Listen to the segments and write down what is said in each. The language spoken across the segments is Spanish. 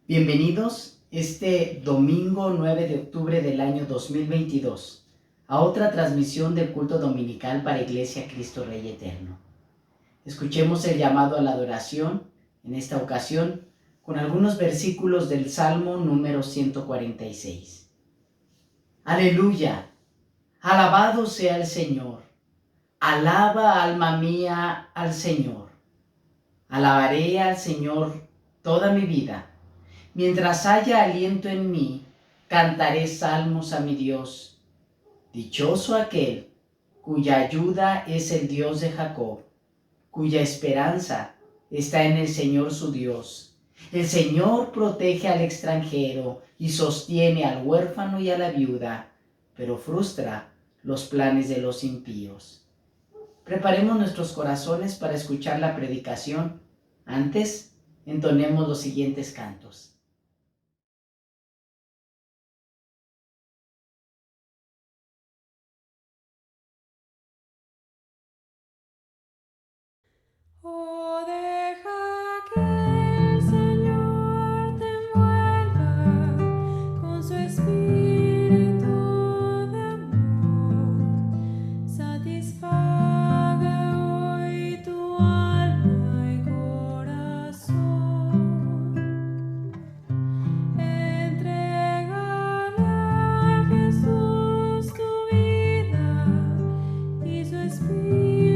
Bienvenidos este domingo 9 de octubre del año 2022 a otra transmisión del culto dominical para Iglesia Cristo Rey Eterno. Escuchemos el llamado a la adoración, en esta ocasión, con algunos versículos del Salmo número 146. Aleluya, alabado sea el Señor, alaba alma mía al Señor. Alabaré al Señor toda mi vida. Mientras haya aliento en mí, cantaré salmos a mi Dios. Dichoso aquel cuya ayuda es el Dios de Jacob, cuya esperanza está en el Señor su Dios. El Señor protege al extranjero y sostiene al huérfano y a la viuda, pero frustra los planes de los impíos. Preparemos nuestros corazones para escuchar la predicación. Antes, entonemos los siguientes cantos. Oh, deja que el Señor te envuelva con su espíritu de amor. Satisfaga hoy tu alma y corazón. Entrégale a Jesús tu vida y su espíritu.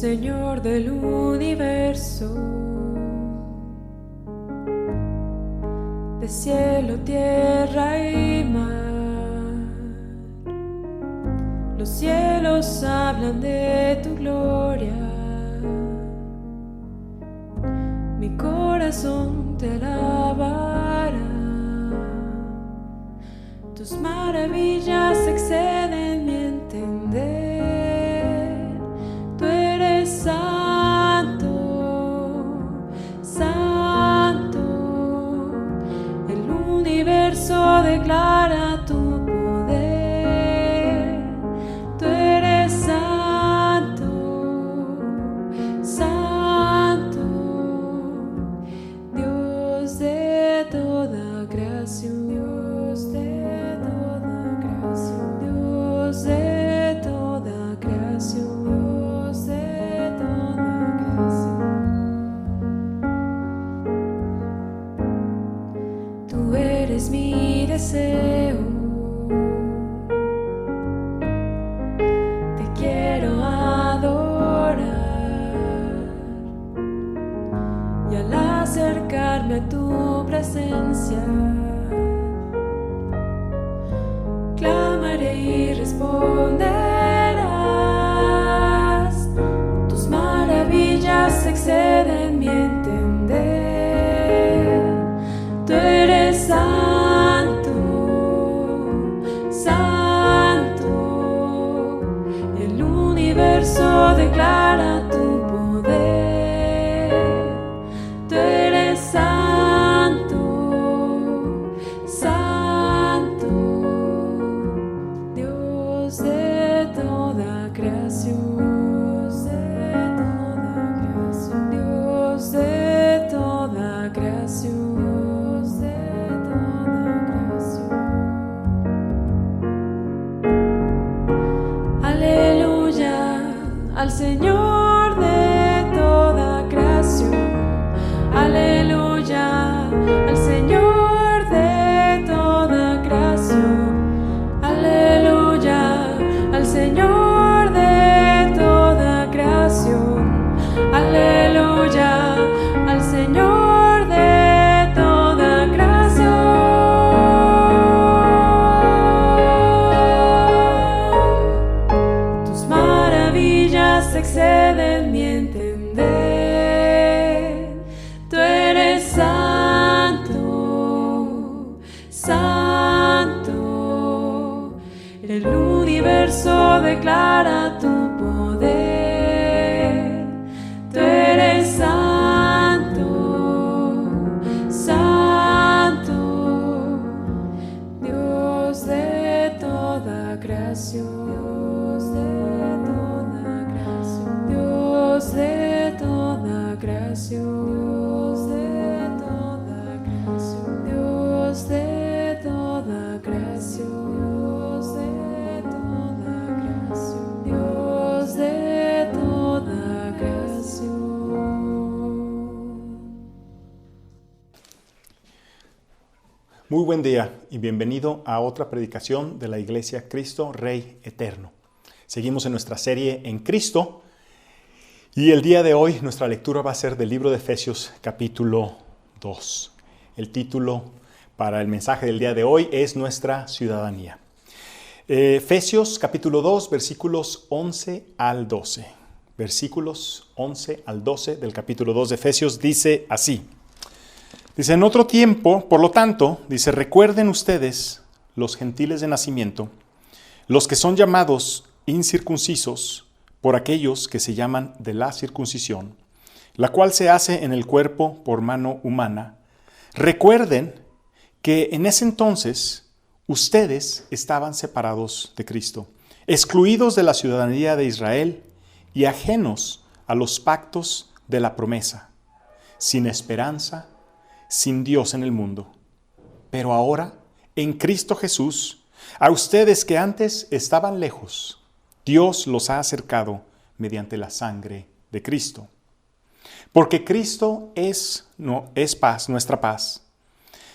Señor del universo, de cielo, tierra y mar, los cielos hablan de tu gloria, mi corazón te alabará, tus maravillas exceden gracia. Clamaré y responderás. Tus maravillas exceden mi entender. Tú eres santo, santo. El universo declara tu poder. Tú eres santo, santo. Dios de toda creación. Dios de toda creación. Al Señor de toda creación, aleluya, al Señor de toda creación, aleluya, al Señor de toda creación, aleluya, al Señor de toda creación. Tus maravillas exceden mi entender. Tú eres santo, santo. El universo declara tu poder. Tú eres santo, santo. Dios de toda creación. Dios de toda creación, Dios de toda creación, Dios de toda creación. Muy buen día y bienvenido a otra predicación de la Iglesia Cristo Rey Eterno. Seguimos en nuestra serie en Cristo. Y el día de hoy nuestra lectura va a ser del libro de Efesios capítulo 2. El título para el mensaje del día de hoy es Nuestra ciudadanía. Efesios capítulo 2, versículos 11 al 12. Versículos 11 al 12 del capítulo 2 de Efesios dice así. Dice, en otro tiempo, por lo tanto, dice, recuerden ustedes, los gentiles de nacimiento, los que son llamados incircuncisos, por aquellos que se llaman de la circuncisión, la cual se hace en el cuerpo por mano humana. Recuerden que en ese entonces ustedes estaban separados de Cristo, excluidos de la ciudadanía de Israel y ajenos a los pactos de la promesa, sin esperanza, sin Dios en el mundo. Pero ahora, en Cristo Jesús, a ustedes que antes estaban lejos, Dios los ha acercado mediante la sangre de Cristo. Porque Cristo es paz, nuestra paz.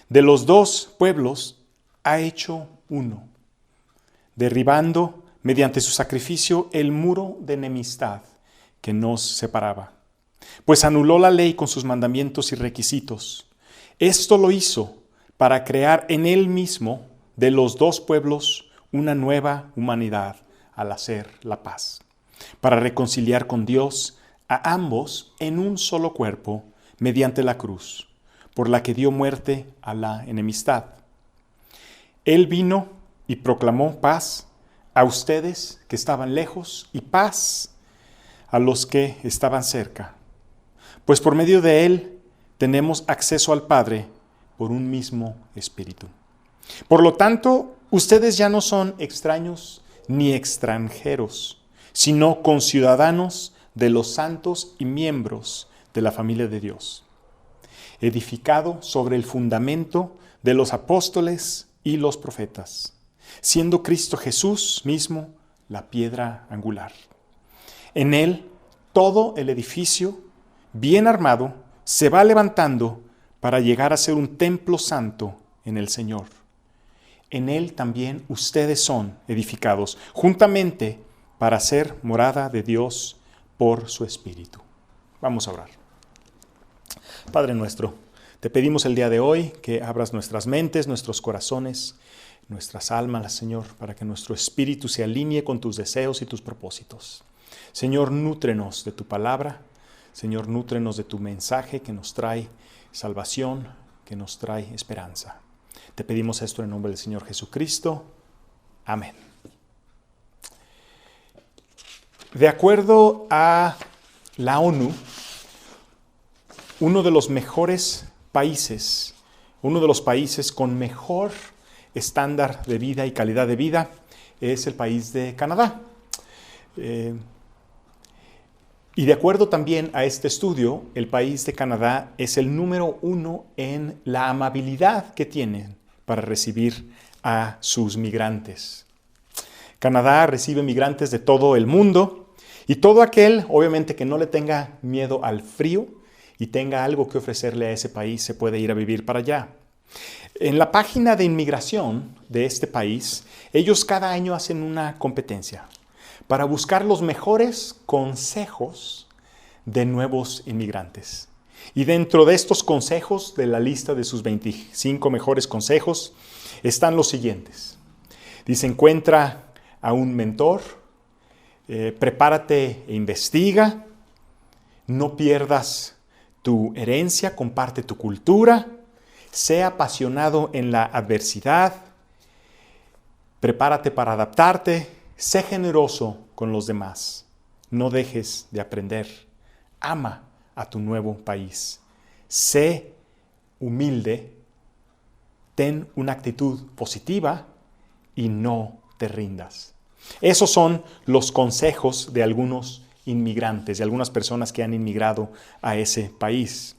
De los dos pueblos ha hecho uno, derribando mediante su sacrificio el muro de enemistad que nos separaba. Pues anuló la ley con sus mandamientos y requisitos. Esto lo hizo para crear en él mismo de los dos pueblos una nueva humanidad, al hacer la paz, para reconciliar con Dios a ambos en un solo cuerpo mediante la cruz, por la que dio muerte a la enemistad. Él vino y proclamó paz a ustedes que estaban lejos y paz a los que estaban cerca, pues por medio de Él tenemos acceso al Padre por un mismo Espíritu. Por lo tanto, ustedes ya no son extraños ni extranjeros, sino conciudadanos de los santos y miembros de la familia de Dios, edificado sobre el fundamento de los apóstoles y los profetas, siendo Cristo Jesús mismo la piedra angular. En Él todo el edificio, bien armado, se va levantando para llegar a ser un templo santo en el Señor. En Él también ustedes son edificados juntamente para ser morada de Dios por su Espíritu. Vamos a orar. Padre nuestro, Te pedimos el día de hoy que abras nuestras mentes, nuestros corazones, nuestras almas, Señor, para que nuestro espíritu se alinee con tus deseos y tus propósitos. Señor, nútrenos de tu palabra. Señor, nútrenos de tu mensaje que nos trae salvación, que nos trae esperanza. Te pedimos esto en nombre del Señor Jesucristo. Amén. De acuerdo a la ONU, uno de los mejores países, uno de los países con mejor estándar de vida y calidad de vida es el país de Canadá. Y de acuerdo también a este estudio, el país de Canadá es el número 1 en la amabilidad que tienen para recibir a sus migrantes. Canadá recibe migrantes de todo el mundo y todo aquel, obviamente, que no le tenga miedo al frío y tenga algo que ofrecerle a ese país, se puede ir a vivir para allá. En la página de inmigración de este país, ellos cada año hacen una competencia para buscar los mejores consejos de nuevos inmigrantes. Y dentro de estos consejos, de la lista de sus 25 mejores consejos, están los siguientes. Dice, encuentra a un mentor, prepárate e investiga, no pierdas tu herencia, comparte tu cultura, sea apasionado en la adversidad, prepárate para adaptarte, sé generoso con los demás, no dejes de aprender, ama a tu nuevo país, sé humilde, ten una actitud positiva y no te rindas. Esos son los consejos de algunos inmigrantes, de algunas personas que han inmigrado a ese país.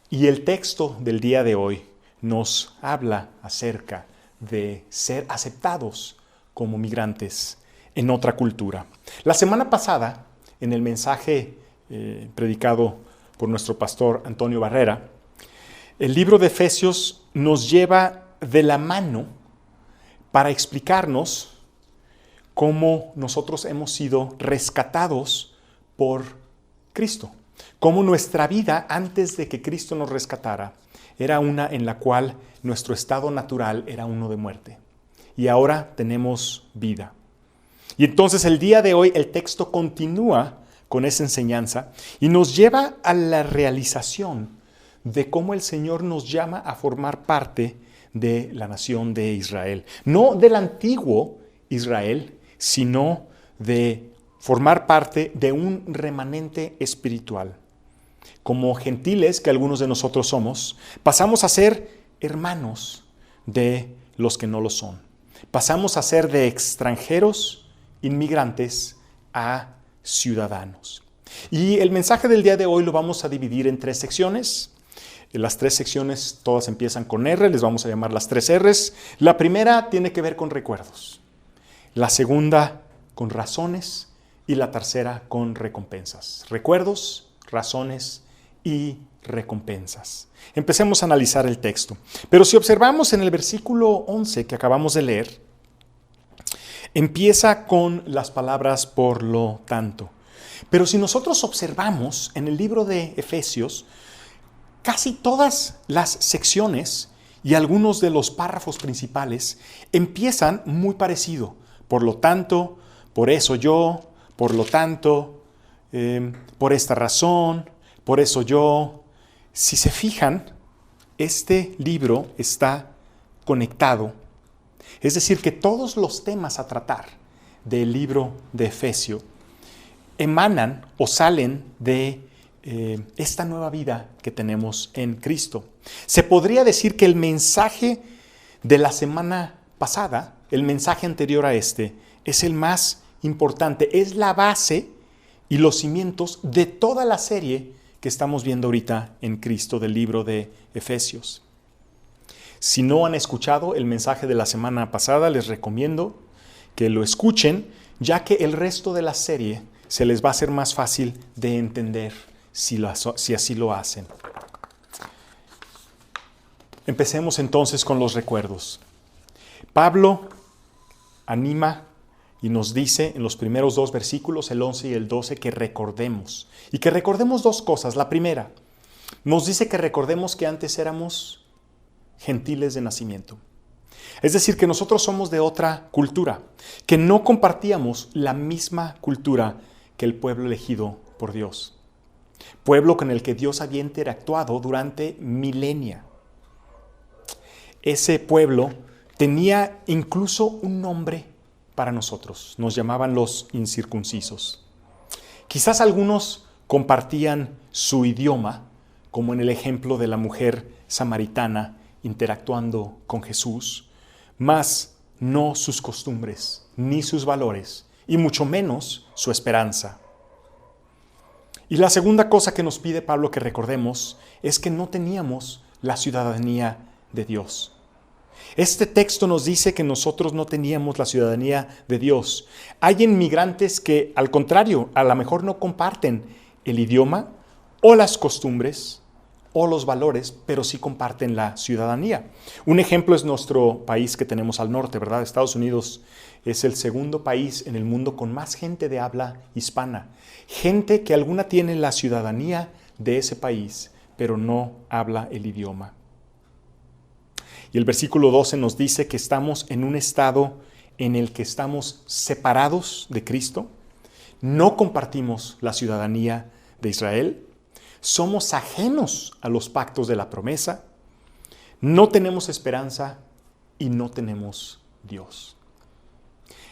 Y el texto del día de hoy nos habla acerca de ser aceptados como migrantes en otra cultura. La semana pasada, en el mensaje predicado por nuestro pastor Antonio Barrera, el libro de Efesios nos lleva de la mano para explicarnos cómo nosotros hemos sido rescatados por Cristo. Cómo nuestra vida antes de que Cristo nos rescatara era una en la cual nuestro estado natural era uno de muerte. Y ahora tenemos vida. Y entonces el día de hoy el texto continúa con esa enseñanza y nos lleva a la realización de cómo el Señor nos llama a formar parte de la nación de Israel. No del antiguo Israel, sino de formar parte de un remanente espiritual. Como gentiles, que algunos de nosotros somos, pasamos a ser hermanos de los que no lo son. Pasamos a ser de extranjeros, inmigrantes, a ciudadanos. Y el mensaje del día de hoy lo vamos a dividir en 3 secciones. Las 3 secciones todas empiezan con R, les vamos a llamar las 3 Rs. La primera tiene que ver con recuerdos. La segunda con razones y la tercera con recompensas. Recuerdos, razones y recompensas. Empecemos a analizar el texto. Pero si observamos en el versículo 11 que acabamos de leer, empieza con las palabras por lo tanto. Pero si nosotros observamos en el libro de Efesios, casi todas las secciones y algunos de los párrafos principales empiezan muy parecido. Por lo tanto, por eso yo, por lo tanto, por esta razón, por eso yo. Si se fijan, este libro está conectado. Es decir, que todos los temas a tratar del libro de Efesios emanan o salen de esta nueva vida que tenemos en Cristo. Se podría decir que el mensaje de la semana pasada, el mensaje anterior a este, es el más importante, es la base y los cimientos de toda la serie que estamos viendo ahorita en Cristo del libro de Efesios. Si no han escuchado el mensaje de la semana pasada, les recomiendo que lo escuchen, ya que el resto de la serie se les va a hacer más fácil de entender si así lo hacen. Empecemos entonces con los recuerdos. Pablo anima y nos dice en los primeros 2 versículos, el 11 y el 12, que recordemos. Y que recordemos 2 cosas. La primera, Nos dice que recordemos que antes éramos gentiles de nacimiento. Es decir, que nosotros somos de otra cultura, que no compartíamos la misma cultura que el pueblo elegido por Dios. Pueblo con el que Dios había interactuado durante milenia. Ese pueblo tenía incluso un nombre para nosotros. Nos llamaban los incircuncisos. Quizás algunos compartían su idioma, como en el ejemplo de la mujer samaritana interactuando con Jesús, mas no sus costumbres, ni sus valores, y mucho menos su esperanza. Y la segunda cosa que nos pide Pablo que recordemos es que no teníamos la ciudadanía de Dios. Este texto nos dice que nosotros no teníamos la ciudadanía de Dios. Hay inmigrantes que, al contrario, a lo mejor no comparten el idioma o las costumbres o los valores, pero sí comparten la ciudadanía. Un ejemplo es nuestro país que tenemos al norte, ¿verdad? Estados Unidos es el segundo país en el mundo con más gente de habla hispana. Gente que alguna tiene la ciudadanía de ese país, pero no habla el idioma. Y el versículo 12 nos dice que estamos en un estado en el que estamos separados de Cristo, no compartimos la ciudadanía de Israel, somos ajenos a los pactos de la promesa, no tenemos esperanza y no tenemos Dios.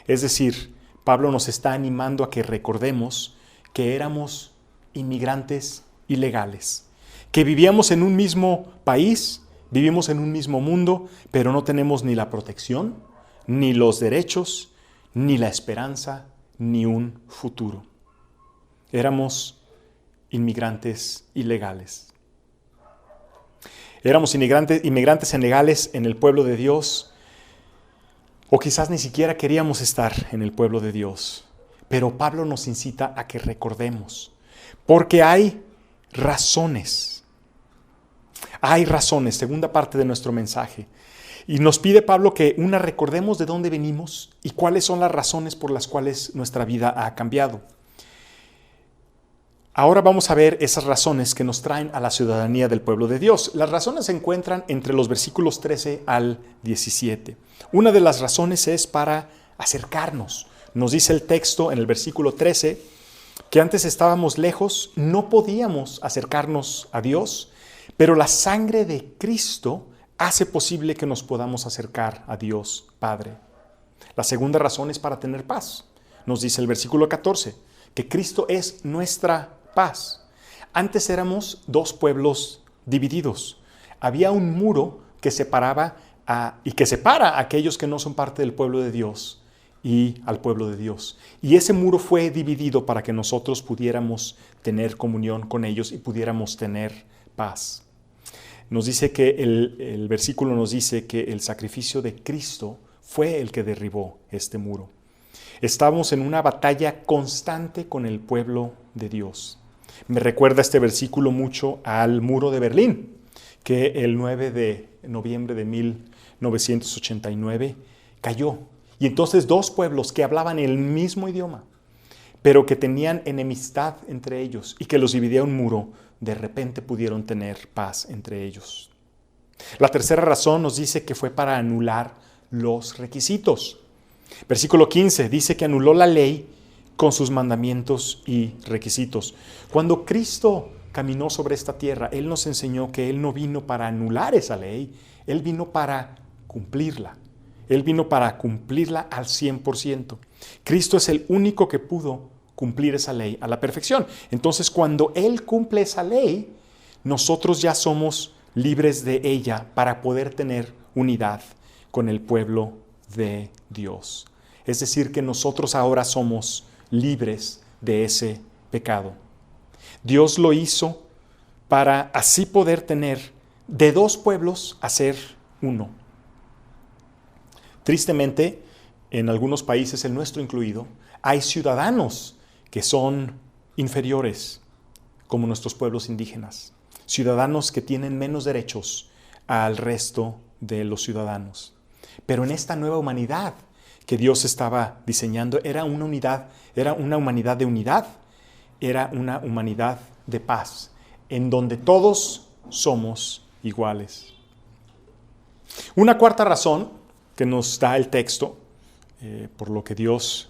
Es decir, Pablo nos está animando a que recordemos que éramos inmigrantes ilegales, que vivíamos en un mismo país, vivimos en un mismo mundo, pero no tenemos ni la protección, ni los derechos, ni la esperanza, ni un futuro. Éramos inmigrantes ilegales. Éramos inmigrantes ilegales en el pueblo de Dios, o quizás ni siquiera queríamos estar en el pueblo de Dios. Pero Pablo nos incita a que recordemos, porque hay razones. Hay razones, segunda parte de nuestro mensaje. Y nos pide Pablo que recordemos de dónde venimos y cuáles son las razones por las cuales nuestra vida ha cambiado. Ahora vamos a ver esas razones que nos traen a la ciudadanía del pueblo de Dios. Las razones se encuentran entre los versículos 13 al 17. Una de las razones es para acercarnos. Nos dice el texto en el versículo 13 que antes estábamos lejos, no podíamos acercarnos a Dios, pero la sangre de Cristo hace posible que nos podamos acercar a Dios Padre. La segunda razón es para tener paz. Nos dice el versículo 14 que Cristo es nuestra paz. Antes éramos dos pueblos divididos. Había un muro que separaba y que separa a aquellos que no son parte del pueblo de Dios y al pueblo de Dios. Y ese muro fue dividido para que nosotros pudiéramos tener comunión con ellos y pudiéramos tener paz. Nos dice que el versículo nos dice que el sacrificio de Cristo fue el que derribó este muro. Estamos en una batalla constante con el pueblo de Dios. Me recuerda este versículo mucho al muro de Berlín, que el 9 de noviembre de 1989 cayó. Y entonces dos pueblos que hablaban el mismo idioma, pero que tenían enemistad entre ellos y que los dividía un muro, de repente pudieron tener paz entre ellos. La tercera razón nos dice que fue para anular los requisitos. Versículo 15 dice que anuló la ley con sus mandamientos y requisitos. Cuando Cristo caminó sobre esta tierra, Él nos enseñó que Él no vino para anular esa ley, Él vino para cumplirla. Él vino para cumplirla al 100%. Cristo es el único que pudo cumplir esa ley a la perfección. Entonces, cuando Él cumple esa ley, nosotros ya somos libres de ella para poder tener unidad con el pueblo de Dios. Es decir, que nosotros ahora somos libres de ese pecado. Dios lo hizo para así poder tener de dos pueblos hacer uno. Tristemente, en algunos países, el nuestro incluido, hay ciudadanos que son inferiores, como nuestros pueblos indígenas. Ciudadanos que tienen menos derechos al resto de los ciudadanos. Pero en esta nueva humanidad que Dios estaba diseñando, era una humanidad de unidad, era una humanidad de paz, en donde todos somos iguales. Una cuarta razón que nos da el texto, por lo que Dios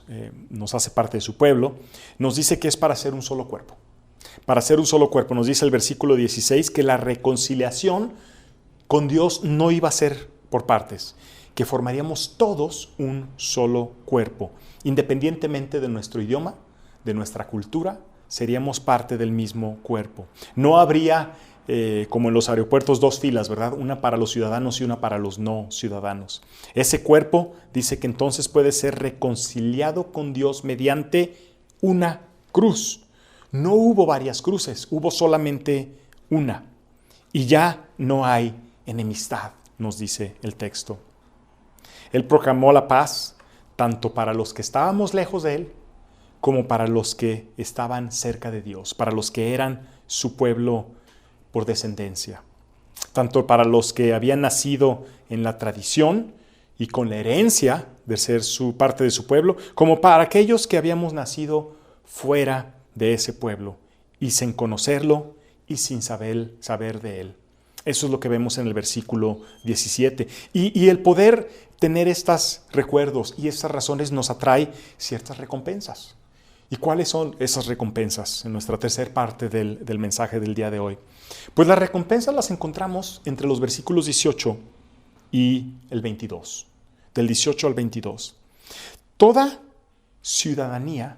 nos hace parte de su pueblo, nos dice que es para ser un solo cuerpo. Para ser un solo cuerpo, nos dice el versículo 16 que la reconciliación con Dios no iba a ser por partes, que formaríamos todos un solo cuerpo, independientemente de nuestro idioma, de nuestra cultura, seríamos parte del mismo cuerpo. No habría, como en los aeropuertos, dos filas, ¿verdad? Una para los ciudadanos y una para los no ciudadanos. Ese cuerpo dice que entonces puede ser reconciliado con Dios mediante una cruz. No hubo varias cruces, hubo solamente una. Y ya no hay enemistad, nos dice el texto. Él proclamó la paz tanto para los que estábamos lejos de Él como para los que estaban cerca de Dios, para los que eran su pueblo por descendencia. Tanto para los que habían nacido en la tradición y con la herencia de ser parte de su pueblo, como para aquellos que habíamos nacido fuera de ese pueblo y sin conocerlo y sin saber de Él. Eso es lo que vemos en el versículo 17. Y el poder tener estos recuerdos y estas razones nos atrae ciertas recompensas. ¿Y cuáles son esas recompensas en nuestra tercera parte del mensaje del día de hoy? Pues las recompensas las encontramos entre los versículos 18 y el 22. Del 18 al 22. Toda ciudadanía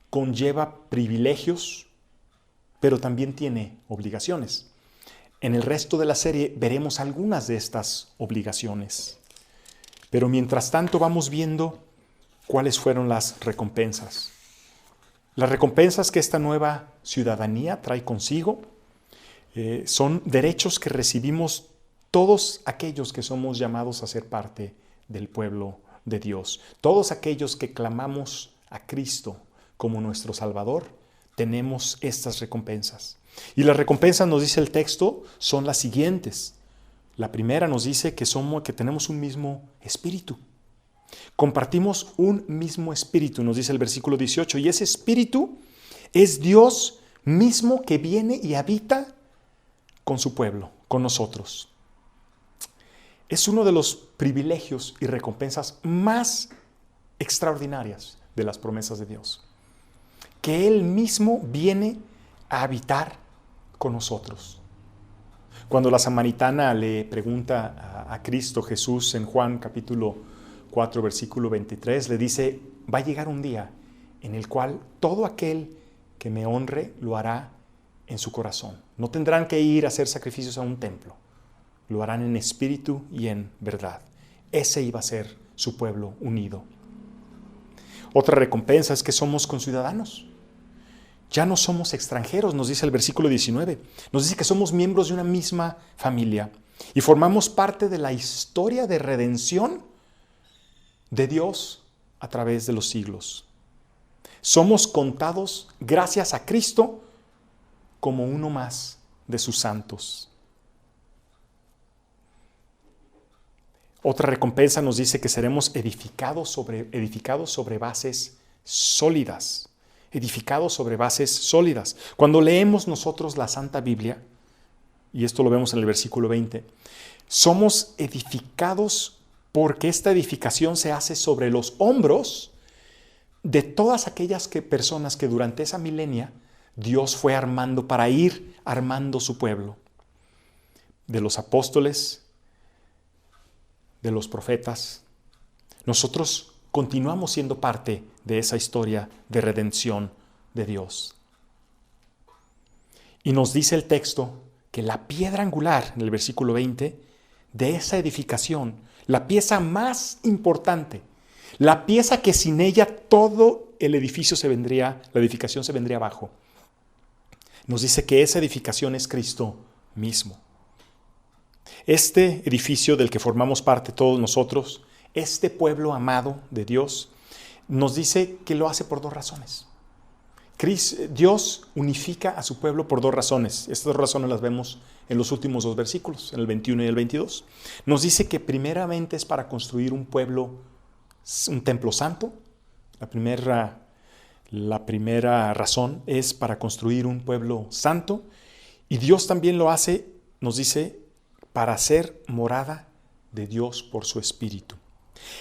conlleva privilegios, pero también tiene obligaciones. En el resto de la serie veremos algunas de estas obligaciones. Pero mientras tanto vamos viendo cuáles fueron las recompensas. Las recompensas que esta nueva ciudadanía trae consigo son derechos que recibimos todos aquellos que somos llamados a ser parte del pueblo de Dios. Todos aquellos que clamamos a Cristo como nuestro Salvador, tenemos estas recompensas. Y las recompensas, nos dice el texto, son las siguientes. La primera nos dice que tenemos un mismo espíritu. Compartimos un mismo espíritu, nos dice el versículo 18, y ese espíritu es Dios mismo que viene y habita con su pueblo, con nosotros. Es uno de los privilegios y recompensas más extraordinarias de las promesas de Dios. Que Él mismo viene a habitar con nosotros. Cuando la samaritana le pregunta a Cristo Jesús en Juan capítulo 4 versículo 23, le dice, va a llegar un día en el cual todo aquel que me honre lo hará en su corazón. No tendrán que ir a hacer sacrificios a un templo, lo harán en espíritu y en verdad. Ese iba a ser su pueblo unido. Otra recompensa es que somos conciudadanos. Ya no somos extranjeros, nos dice el versículo 19. Nos dice que somos miembros de una misma familia y formamos parte de la historia de redención de Dios a través de los siglos. Somos contados, gracias a Cristo, como uno más de sus santos. Otra recompensa nos dice que seremos edificados sobre bases sólidas. Edificados sobre bases sólidas. Cuando leemos nosotros la Santa Biblia, y esto lo vemos en el versículo 20, somos edificados porque esta edificación se hace sobre los hombros de todas aquellas personas que durante esa milenia Dios fue armando para ir armando su pueblo. De los apóstoles, de los profetas. Nosotros continuamos siendo parte de esa historia de redención de Dios. Y nos dice el texto que la piedra angular, en el versículo 20, de esa edificación, la pieza más importante, la pieza que sin ella todo la edificación se vendría abajo. Nos dice que esa edificación es Cristo mismo. Este edificio del que formamos parte todos nosotros, este pueblo amado de Dios, nos dice que lo hace por dos razones. Dios unifica a su pueblo por dos razones. Estas dos razones las vemos en los últimos dos versículos, en el 21 y el 22. Nos dice que primeramente es para construir un templo santo. La primera razón es para construir un pueblo santo. Y Dios también lo hace, nos dice, para ser morada de Dios por su Espíritu.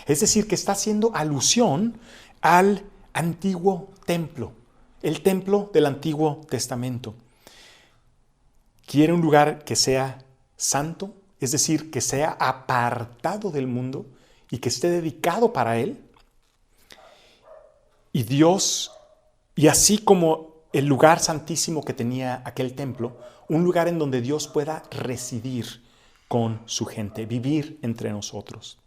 Es decir, que está haciendo alusión al antiguo templo, el templo del Antiguo Testamento. Quiere un lugar que sea santo, es decir, que sea apartado del mundo y que esté dedicado para Él. Y Dios, y así como el lugar santísimo que tenía aquel templo, un lugar en donde Dios pueda residir con su gente, vivir entre nosotros.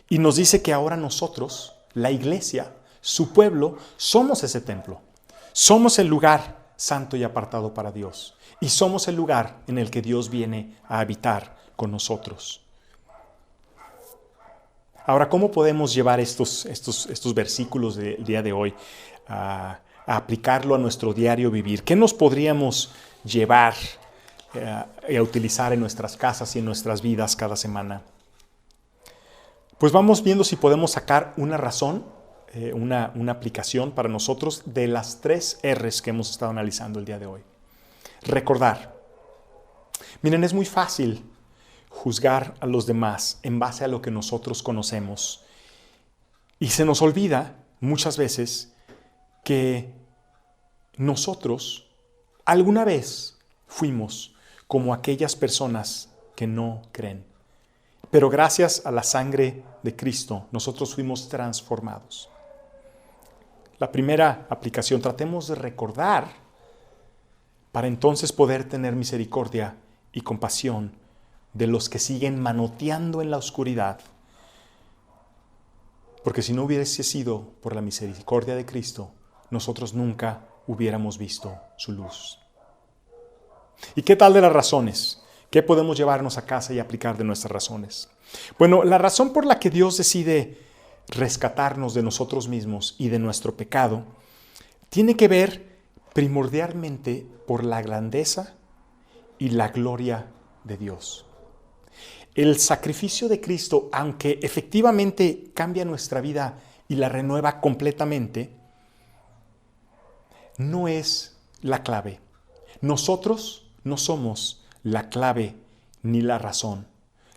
Y nos dice que ahora nosotros, la iglesia, su pueblo, somos ese templo. Somos el lugar santo y apartado para Dios. Y somos el lugar en el que Dios viene a habitar con nosotros. Ahora, ¿cómo podemos llevar estos versículos del día de hoy a aplicarlo a nuestro diario vivir? ¿Qué nos podríamos llevar y a utilizar en nuestras casas y en nuestras vidas cada semana? Pues vamos viendo si podemos sacar una razón, una aplicación para nosotros de las 3 R's que hemos estado analizando el día de hoy. Recordar. Miren, es muy fácil juzgar a los demás en base a lo que nosotros conocemos. Y se nos olvida muchas veces que nosotros alguna vez fuimos como aquellas personas que no creen. Pero gracias a la sangre de Cristo, nosotros fuimos transformados. La primera aplicación, tratemos de recordar para entonces poder tener misericordia y compasión de los que siguen manoteando en la oscuridad. Porque si no hubiese sido por la misericordia de Cristo, nosotros nunca hubiéramos visto su luz. ¿Y qué tal de las razones? ¿Qué podemos llevarnos a casa y aplicar de nuestras razones? Bueno, la razón por la que Dios decide rescatarnos de nosotros mismos y de nuestro pecado tiene que ver primordialmente por la grandeza y la gloria de Dios. El sacrificio de Cristo, aunque efectivamente cambia nuestra vida y la renueva completamente, no es la clave. Nosotros no somos la clave ni la razón.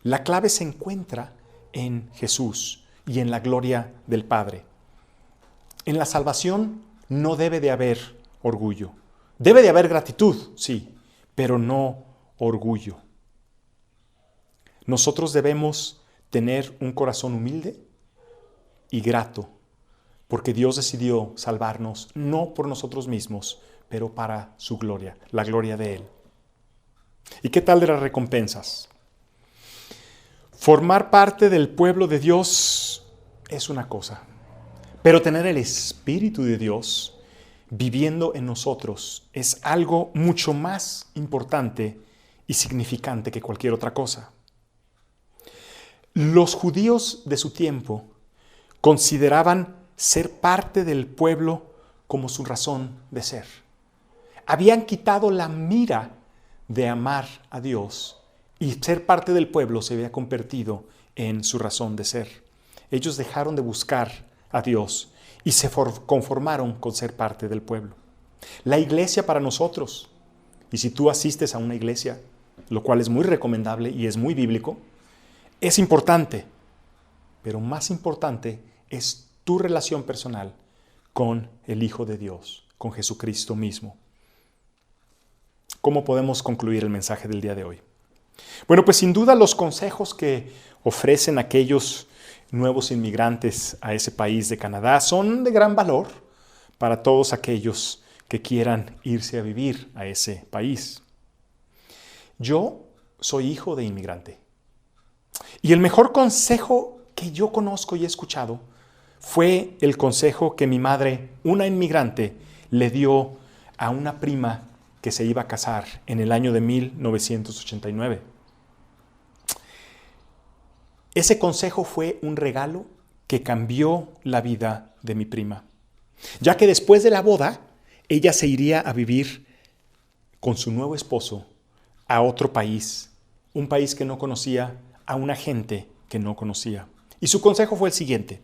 La clave se encuentra en Jesús y en la gloria del Padre. En la salvación no debe de haber orgullo. Debe de haber gratitud, sí, pero no orgullo. Nosotros debemos tener un corazón humilde y grato, porque Dios decidió salvarnos no por nosotros mismos, pero para su gloria, la gloria de Él. ¿Y qué tal de las recompensas? Formar parte del pueblo de Dios es una cosa, pero tener el Espíritu de Dios viviendo en nosotros es algo mucho más importante y significante que cualquier otra cosa. Los judíos de su tiempo consideraban ser parte del pueblo como su razón de ser. Habían quitado la mira de amar a Dios y ser parte del pueblo se había convertido en su razón de ser. Ellos dejaron de buscar a Dios y se conformaron con ser parte del pueblo. La iglesia para nosotros, y si tú asistes a una iglesia, lo cual es muy recomendable y es muy bíblico, es importante, pero más importante es tu relación personal con el Hijo de Dios, con Jesucristo mismo. ¿Cómo podemos concluir el mensaje del día de hoy? Bueno, pues sin duda los consejos que ofrecen aquellos nuevos inmigrantes a ese país de Canadá son de gran valor para todos aquellos que quieran irse a vivir a ese país. Yo soy hijo de inmigrante. Y el mejor consejo que yo conozco y he escuchado fue el consejo que mi madre, una inmigrante, le dio a una prima que se iba a casar en el año de 1989. Ese consejo fue un regalo que cambió la vida de mi prima, ya que después de la boda, ella se iría a vivir con su nuevo esposo a otro país, un país que no conocía, a una gente que no conocía. Y su consejo fue el siguiente.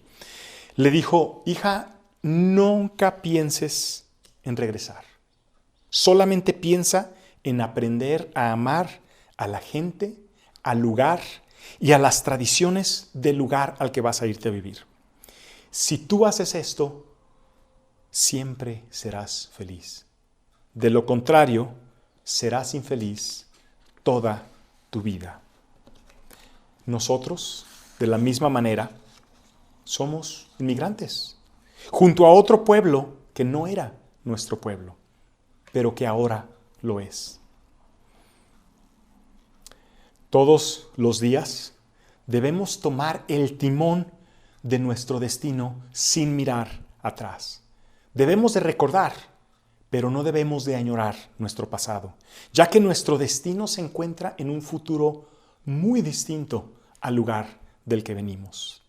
Le dijo: hija, nunca pienses en regresar. Solamente piensa en aprender a amar a la gente, al lugar y a las tradiciones del lugar al que vas a irte a vivir. Si tú haces esto, siempre serás feliz. De lo contrario, serás infeliz toda tu vida. Nosotros, de la misma manera, somos inmigrantes, junto a otro pueblo que no era nuestro pueblo, pero que ahora lo es. Todos los días debemos tomar el timón de nuestro destino sin mirar atrás. Debemos de recordar, pero no debemos de añorar nuestro pasado, ya que nuestro destino se encuentra en un futuro muy distinto al lugar del que venimos.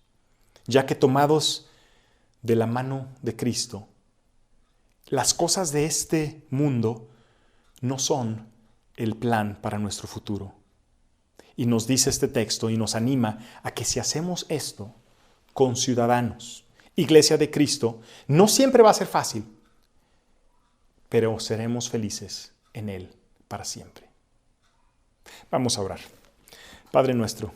Ya que tomados de la mano de Cristo, las cosas de este mundo no son el plan para nuestro futuro. Y nos dice este texto y nos anima a que si hacemos esto con ciudadanos, Iglesia de Cristo, no siempre va a ser fácil, pero seremos felices en Él para siempre. Vamos a orar. Padre nuestro,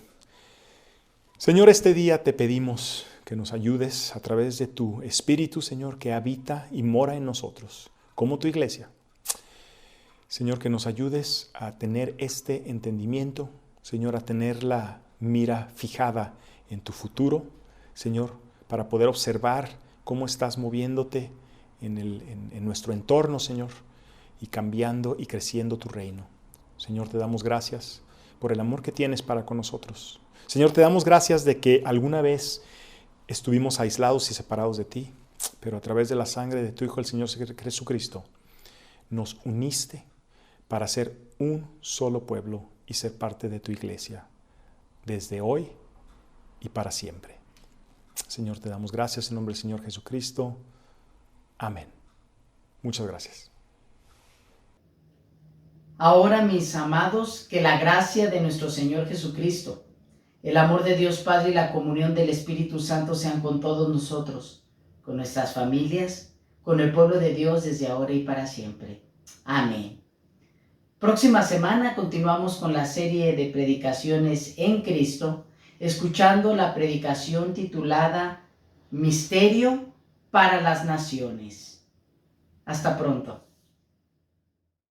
Señor, este día te pedimos que nos ayudes a través de tu Espíritu, Señor, que habita y mora en nosotros, como tu iglesia. Señor, que nos ayudes a tener este entendimiento, Señor, a tener la mira fijada en tu futuro, Señor, para poder observar cómo estás moviéndote en nuestro entorno, Señor, y cambiando y creciendo tu reino. Señor, te damos gracias por el amor que tienes para con nosotros. Señor, te damos gracias de que alguna vez estuvimos aislados y separados de ti, pero a través de la sangre de tu Hijo, el Señor Jesucristo, nos uniste para ser un solo pueblo y ser parte de tu iglesia, desde hoy y para siempre. Señor, te damos gracias en nombre del Señor Jesucristo. Amén. Muchas gracias. Ahora, mis amados, que la gracia de nuestro Señor Jesucristo, el amor de Dios Padre y la comunión del Espíritu Santo sean con todos nosotros, con nuestras familias, con el pueblo de Dios desde ahora y para siempre. Amén. Próxima semana continuamos con la serie de predicaciones en Cristo, escuchando la predicación titulada Misterio para las Naciones. Hasta pronto.